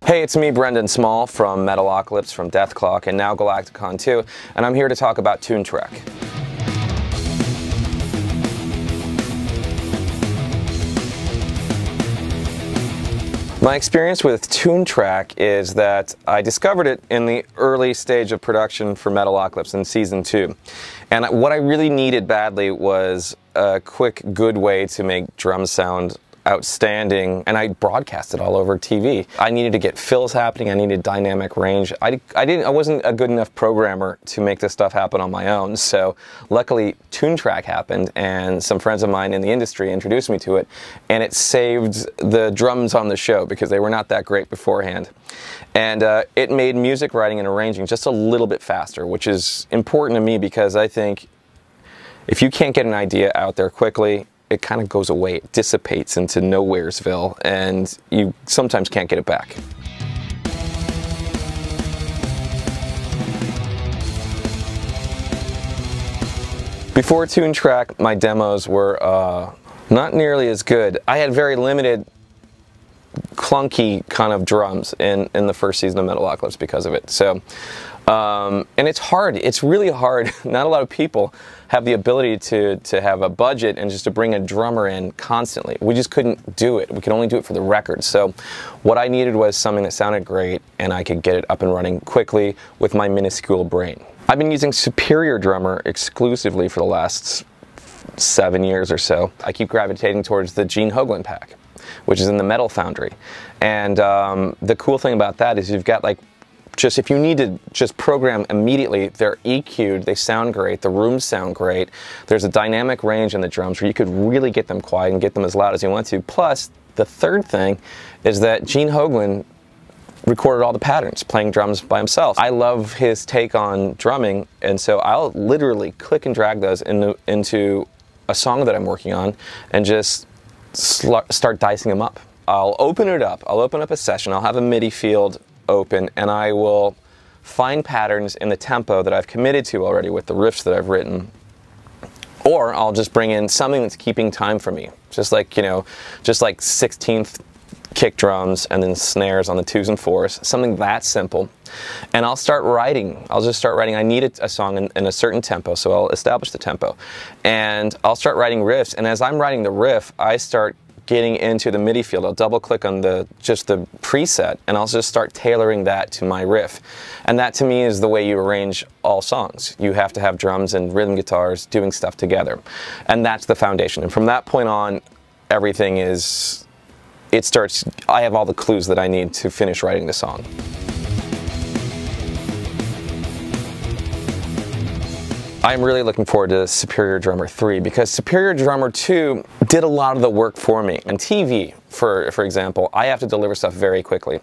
Hey, it's me, Brendan Small from Metalocalypse, from Dethklok, and now Galacticon 2, and I'm here to talk about Toontrack. My experience with Toontrack is that I discovered it in the early stage of production for Metalocalypse in Season 2. And what I really needed badly was a quick, good way to make drums sound outstanding, and I broadcast it all over TV. I needed to get fills happening, I needed dynamic range. I wasn't a good enough programmer to make this stuff happen on my own, so luckily Toontrack happened, and some friends of mine in the industry introduced me to it, and it saved the drums on the show because they were not that great beforehand. And it made music writing and arranging just a little bit faster, which is important to me because I think if you can't get an idea out there quickly, it kind of goes away, it dissipates into nowheresville, and you sometimes can't get it back. Before Toontrack, my demos were not nearly as good. I had very limited, clunky kind of drums in the first season of Metalocalypse because of it. So, and it's hard. It's really hard. Not a lot of people have the ability to have a budget and just to bring a drummer in constantly. We just couldn't do it. We could only do it for the record. So what I needed was something that sounded great and I could get it up and running quickly with my minuscule brain. I've been using Superior Drummer exclusively for the last 7 years or so. I keep gravitating towards the Gene Hoglan pack, which is in the Metal Foundry. And the cool thing about that is you've got like, just if you need to just program immediately, they're EQ'd, they sound great, the rooms sound great, there's a dynamic range in the drums where you could really get them quiet and get them as loud as you want to. Plus, the third thing is that Gene Hoglan recorded all the patterns, playing drums by himself. I love his take on drumming, and so I'll literally click and drag those into a song that I'm working on and just start dicing them up. I'll open it up, I'll open up a session, I'll have a MIDI field open, and I will find patterns in the tempo that I've committed to already with the riffs that I've written. Or I'll just bring in something that's keeping time for me. Just like, you know, just like 16th kick drums and then snares on the 2s and 4s, something that simple. And I'll start writing. I'll just start writing. I need a song in a certain tempo, so I'll establish the tempo. And I'll start writing riffs, and as I'm writing the riff, I start getting into the MIDI field. I'll double click on just the preset and I'll just start tailoring that to my riff. And that to me is the way you arrange all songs. You have to have drums and rhythm guitars doing stuff together. And that's the foundation. And from that point on, everything is, I have all the clues that I need to finish writing the song. I'm really looking forward to Superior Drummer 3 because Superior Drummer 2 did a lot of the work for me. On TV, for example, I have to deliver stuff very quickly.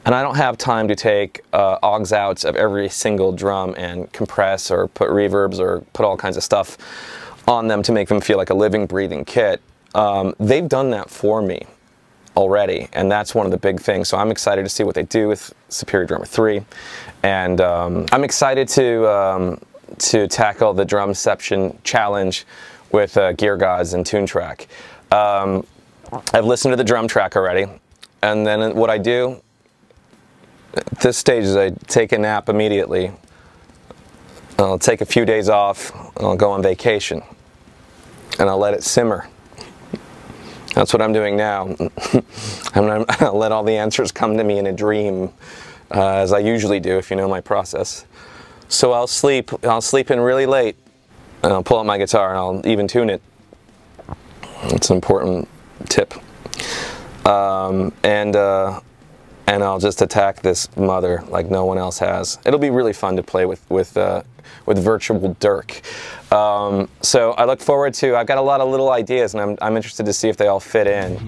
And I don't have time to take aux outs of every single drum and compress or put reverbs or put all kinds of stuff on them to make them feel like a living, breathing kit. They've done that for me already, and that's one of the big things. So I'm excited to see what they do with Superior Drummer 3. And I'm excited to tackle the Drumception challenge with Gear Gods and Toontrack. I've listened to the drum track already, and then what I do at this stage is I take a nap immediately. I'll take a few days off, and I'll go on vacation, and I'll let it simmer. That's what I'm doing now. I'll let all the answers come to me in a dream, as I usually do if you know my process. So I'll sleep in really late, and I'll pull out my guitar and I'll even tune it. It's an important tip. And I'll just attack this mother like no one else has. It'll be really fun to play with Virtual Dirk. So I look forward to, I've got a lot of little ideas, and I'm interested to see if they all fit in.